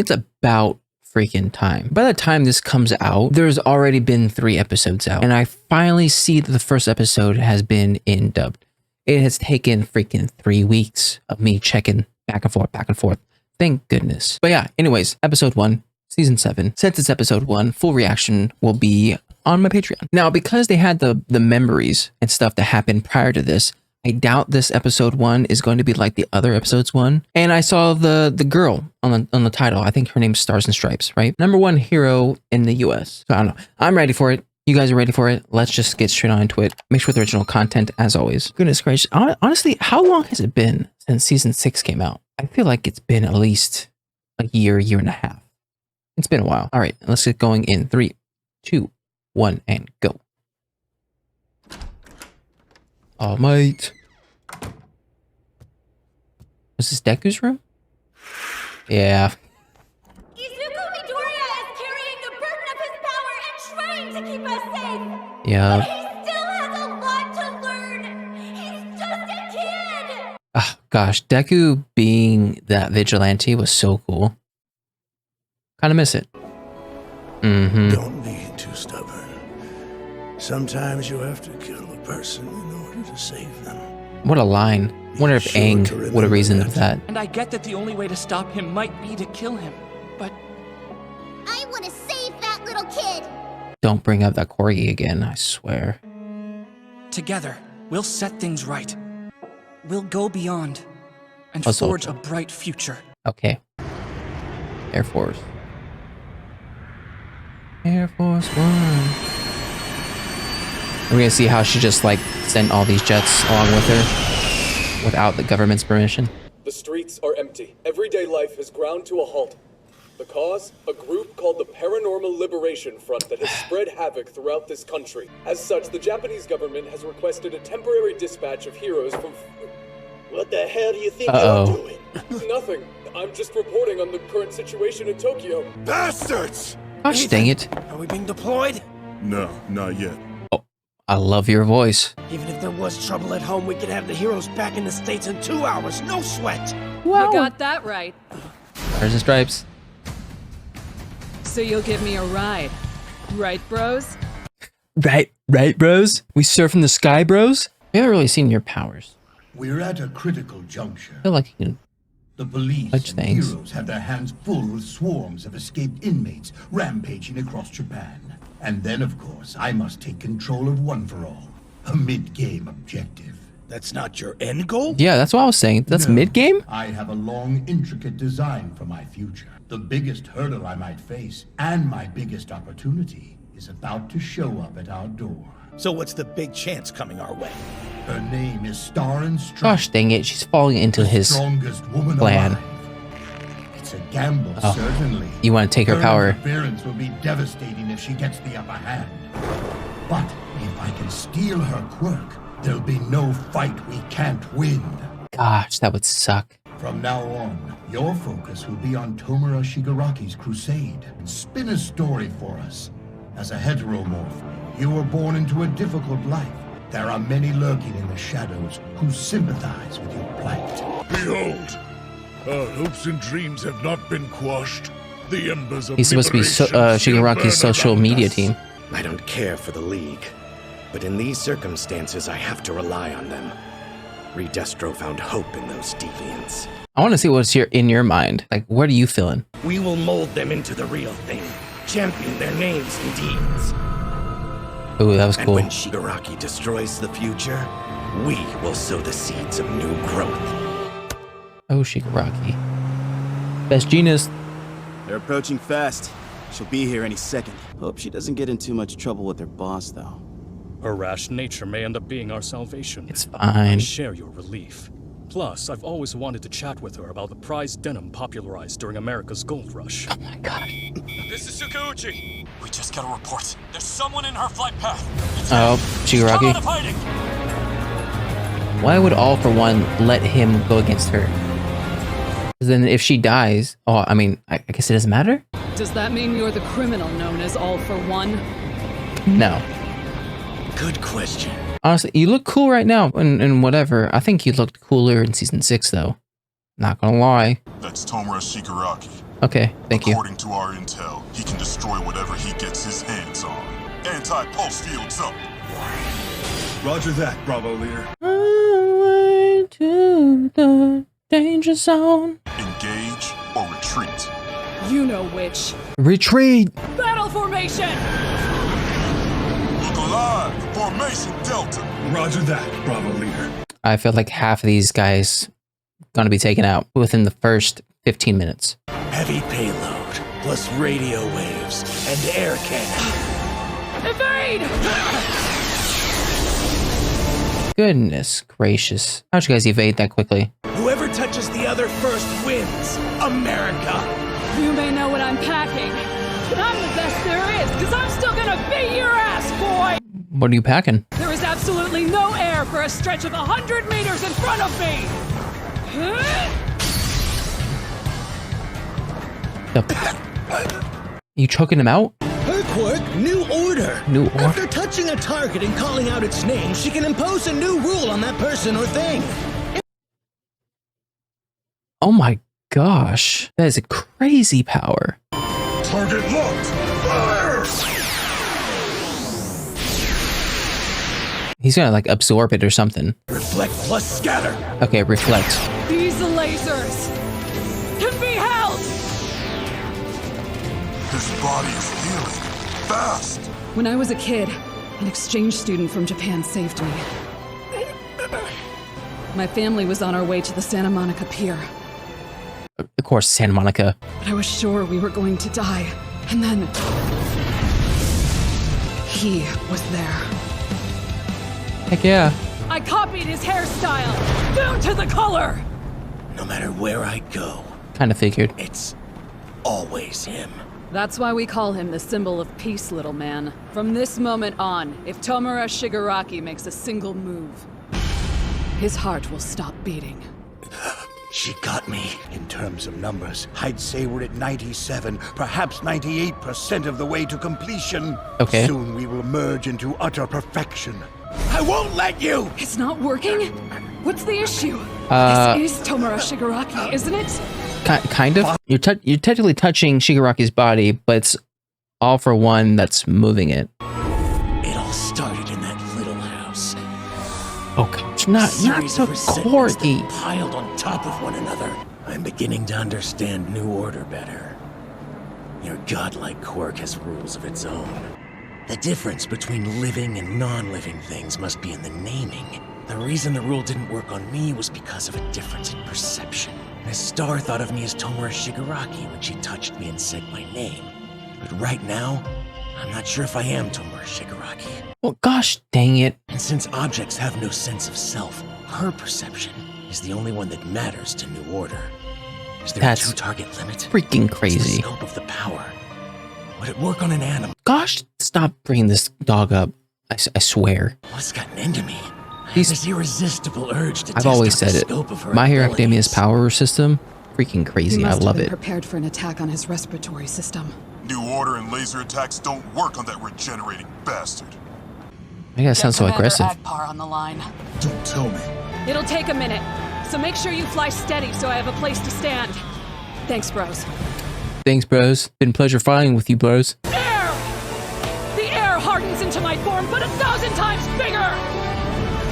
It's about freaking time. By the time this comes out, there's already been 3 episodes out, and I finally see that the first episode has been in dubbed. It has taken freaking 3 weeks of me checking back and forth. Thank goodness. But yeah, anyways, episode 1, season 7. Since it's episode 1, full reaction will be on my Patreon. Now, because they had the memories and stuff that happened prior to this, I doubt this episode 1 is going to be like the other episodes 1. And I saw the girl on the title. I think her name's Stars and Stripes, right? #1 hero in the US. So I don't know. I'm ready for it. You guys are ready for it. Let's just get straight on into it. Make sure with original content as always. Goodness gracious. Honestly, how long has it been since season 6 came out? I feel like it's been at least a year and a half. It's been a while. All right, let's get going in 3, 2, 1, and go. Oh, mate. Was this Deku's room? Yeah. Izuku Midoriya is carrying the burden of his power and trying to keep us safe. Yeah. But he still has a lot to learn. He's just a kid. Oh, gosh, Deku being that vigilante was so cool. Kind of miss it. Don't be too stubborn. Sometimes you have to kill a person in order to save them. What a line. Wonder if Sure Aang to would have remember reasoned that. with that. And I get that the only way to stop him might be to kill him, but I want to save that little kid. Don't bring up that Corgi again, I swear. together, we'll set things right. We'll go beyond and Also- forge a bright future. Okay. Air Force. Air Force One. We're gonna see how she just like sent all these jets along with her without the government's permission. The streets are empty. Everyday life has ground to a halt. The cause? A group called the Paranormal Liberation Front that has spread havoc throughout this country. As such, the Japanese government has requested a temporary dispatch of heroes from... What the hell do you think Uh-oh. you're doing? Nothing. I'm just reporting on the current situation in Tokyo. Bastards! Gosh dang it. Are we being deployed? No, not yet. I love your voice. Even if there was trouble at home, we could have the heroes back in the States in 2 hours, no sweat! You got that right. Stars and Stripes. So you'll give me a ride. Right, bros? Right, bros? We surf in the sky, bros? We haven't really seen your powers. We're at a critical juncture. I feel like you can... The police Such and things. heroes have their hands full with swarms of escaped inmates rampaging across Japan. And then, of course, I must take control of One for All, a mid-game objective. That's not your end goal? Yeah, that's what I was saying. That's No, mid-game? I have a long, intricate design for my future. The biggest hurdle I might face, and my biggest opportunity, is about to show up at our door. So what's the big chance coming our way? Her name is Star and Stripes. Gosh dang it, she's falling into his... strongest woman plan. alive. It's a gamble, Oh. certainly. You want to take her power. Interference will be devastating if she gets the upper hand. But if I can steal her quirk, there'll be no fight we can't win. Gosh, that would suck. From now on, your focus will be on Tomura Shigaraki's crusade. Spin a story for us. As a heteromorph, you were born into a difficult life. There are many lurking in the shadows who sympathize with your plight. Behold! Our hopes and dreams have not been quashed. The embers of He's supposed to be liberation still burn Shigaraki's social around media us. team. I don't care for the League, but in these circumstances I have to rely on them. Redestro found hope in those deviants. I want to see what's in your mind. Like, what are you feeling? We will mold them into the real thing. Champion their names and deeds. Ooh, that was And cool. when Shigaraki destroys the future, we will sow the seeds of new growth. Oh, Shigaraki. Best genius. They're approaching fast. She'll be here any second. Hope she doesn't get in too much trouble with her boss, though. Her rash nature may end up being our salvation. It's I fine. share your relief. Plus, I've always wanted to chat with her about the prized denim popularized during America's gold rush. Oh my god. This is Tsukauchi. We just got a report. There's someone in her flight path. Oh, Shigaraki. hiding. Why would All for One let him go against her? 'Cause then if she dies, oh, I mean, I guess it doesn't matter? Does that mean you're the criminal known as All for One? No. Good question. Honestly, you look cool right now and whatever. I think you looked cooler in season 6 though. Not gonna lie. That's Tomura Shigaraki. Okay, thank you. According to our intel, he can destroy whatever he gets his hands on. Anti-pulse fields up. Roger that, Bravo leader. Away to the danger zone. Engage or retreat. You know which. Retreat. Battle formation! Look alive! Formation Delta! Roger that, Bravo leader. I feel like half of these guys gonna be taken out within the first 15 minutes. Heavy payload, plus radio waves, and air cannon. Evade! Goodness gracious. How'd you guys evade that quickly? Whoever touches the other first wins. America! You may know what I'm packing, but I'm the best there is, because I'm still gonna beat your ass, boy! What are you packing? There is absolutely no air for a stretch of 100 meters in front of me! You choking him out? Her quirk, New Order. New order? After touching a target and calling out its name, she can impose a new rule on that person or thing. Oh my gosh. That is a crazy power. Target locked! Fire! He's gonna like absorb it or something. Reflect plus scatter. Okay, reflect. These lasers can be held! His body is healing. Fast! When I was a kid, an exchange student from Japan saved me. My family was on our way to the Santa Monica Pier, Of course, Santa Monica. but I was sure we were going to die. And then he was there. Heck yeah. I copied his hairstyle, down to the color. No matter where I go, Kind of figured. it's always him. That's why we call him the symbol of peace, little man. From this moment on, if Tomura Shigaraki makes a single move, his heart will stop beating. She got me. In terms of numbers, I'd say we're at 97, perhaps 98% of the way to completion. Okay. Soon we will merge into utter perfection. I won't let you! It's not working? What's the issue? This is Tomura Shigaraki, isn't it? Kind of. You're technically touching Shigaraki's body, but it's all for one that's moving it. It all started in that little house. Oh gosh, not Series so of resentments corky. that piled on top of one another. I'm beginning to understand New Order better. Your godlike quirk has rules of its own. The difference between living and non-living things must be in the naming. The reason the rule didn't work on me was because of a difference in perception. Miss Star thought of me as Tomura Shigaraki when she touched me and said my name. But right now, I'm not sure if I am Tomura Shigaraki. Well, gosh dang it. And since objects have no sense of self, her perception is the only one that matters to New Order. Is there That's a two-target limit? freaking What's crazy. the scope of the power? Would it work on an animal? Gosh, stop bringing this dog up. I swear. What's gotten into me? These- This irresistible urge to I've test always out said the it. scope of her My Hero abilities. Academia's power system, freaking He crazy. I must love have been it. prepared for an attack on his respiratory system. New Order and laser attacks don't work on that regenerating bastard. I gotta sound so aggressive. Agpar on the line. Don't tell me. It'll take a minute, so make sure you fly steady so I have a place to stand. Thanks, bros. Thanks, bros. Been a pleasure fighting with you, bros. Air! The air hardens into my form, but 1,000 times bigger!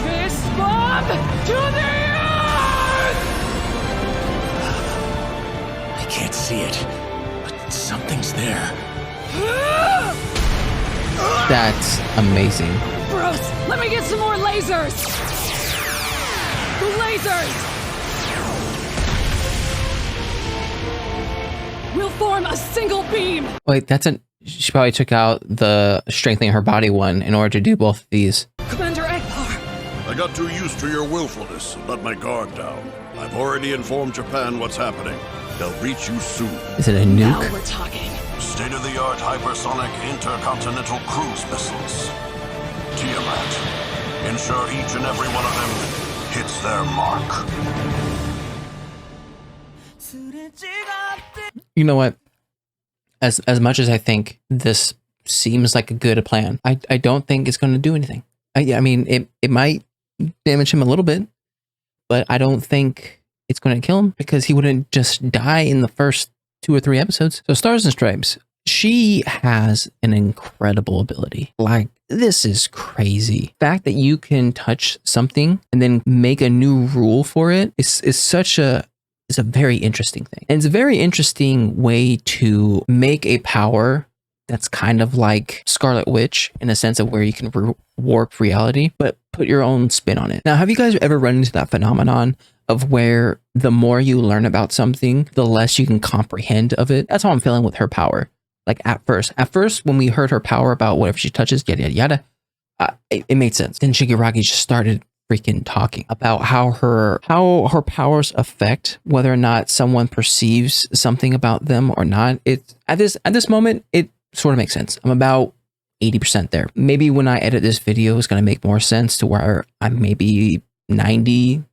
Fist bomb to the earth! I can't see it, but something's there. That's amazing. Bros, let me get some more lasers! The lasers! We'll form a single beam! Wait, she probably took out the strengthening her body one in order to do both of these. Commander Agpar! I got too used to your willfulness and let my guard down. I've already informed Japan what's happening. They'll reach you soon. Is it a Now nuke? we're talking. State-of-the-art hypersonic intercontinental cruise missiles. Tiamat. Ensure each and every one of them hits their mark. You know what? As much as I think this seems like a good plan, I don't think it's going to do anything. I mean, it might damage him a little bit, but I don't think it's going to kill him because he wouldn't just die in the first 2 or 3 episodes. So Stars and Stripes, she has an incredible ability. Like, this is crazy. The fact that you can touch something and then make a new rule for it is a very interesting thing. And it's a very interesting way to make a power that's kind of like Scarlet Witch in a sense of where you can warp reality, but put your own spin on it. Now, have you guys ever run into that phenomenon of where the more you learn about something, the less you can comprehend of it? That's how I'm feeling with her power. Like at first, when we heard her power about whatever she touches, yada, yada, yada, it made sense. Then Shigaraki just started freaking talking about how her powers affect whether or not someone perceives something about them or not. It's at this moment, it sort of makes sense. I'm about 80% there. Maybe when I edit this video, it's going to make more sense to where I'm maybe 95%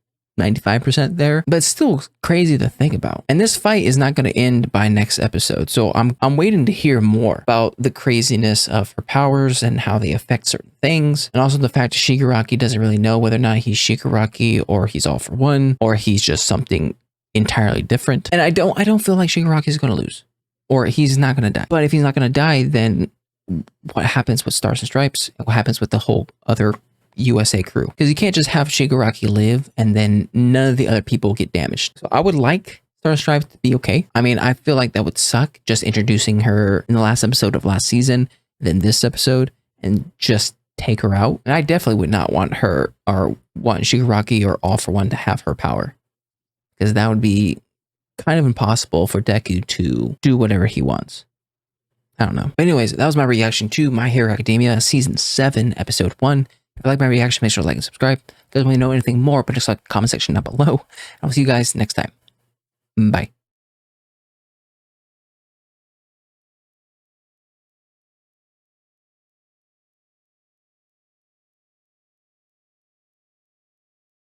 there, but it's still crazy to think about. And this fight is not going to end by next episode. So I'm waiting to hear more about the craziness of her powers and how they affect certain things. And also the fact that Shigaraki doesn't really know whether or not he's Shigaraki or he's All for One or he's just something entirely different. And I don't feel like Shigaraki is going to lose or he's not going to die. But if he's not going to die, then what happens with Stars and Stripes? What happens with the whole other USA crew? Because you can't just have Shigaraki live and then none of the other people get damaged. So I would like Stars and Stripes to be okay. I mean, I feel like that would suck just introducing her in the last episode of last season, then this episode, and just take her out. And I definitely would not want her or want Shigaraki or All for One to have her power, because that would be kind of impossible for Deku to do whatever he wants. I don't know. But anyways, that was my reaction to My Hero Academia Season 7, Episode 1. If you like my reaction, make sure to like and subscribe. If you guys want to know anything more, but just like the comment section down below. I'll see you guys next time. Bye.